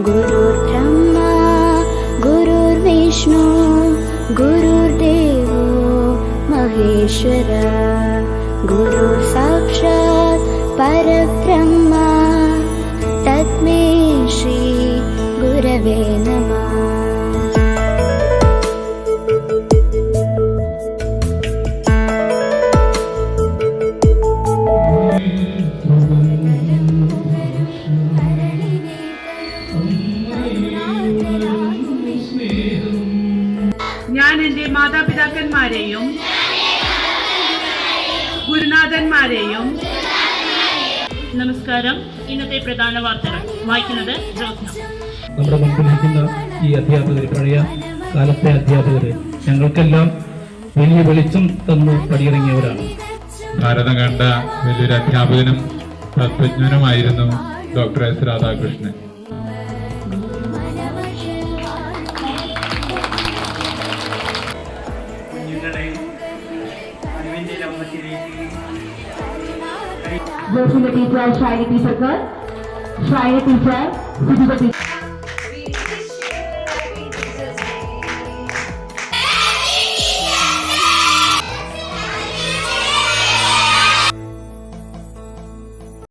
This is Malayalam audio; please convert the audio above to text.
गुरुर्ब्रह्मा गुरुर्विष्णु गुरुर्देवो महेश्वरा गुरुर्साक्षात् परब्रह्मा तस्मै श्री गुरवे नमः। ഞാൻ എൻ്റെ മാതാപിതാക്കന്മാരെയും ഗുരുനാഥന്മാരെയും. നമസ്കാരം. ഇന്നത്തെ പ്രധാന വാർത്തകൾ വായിക്കുന്നത് ജോസ്ന. നമ്മുടെ മുൻപിലിരിക്കുന്ന ഈ അധ്യാപകർ, പഴയ കാലത്തെ അധ്യാപകർ, ഞങ്ങൾക്കെല്ലാം വലിയ വെളിച്ചം തന്നു പടിയിറങ്ങിയവരാണ്. ഭാരതം കണ്ട വലിയൊരു അധ്യാപകനും തത്വജ്ഞനുമായിരുന്നു doctor S Radhakrishnan. Teacher, Shiny teacher, Shiny teacher,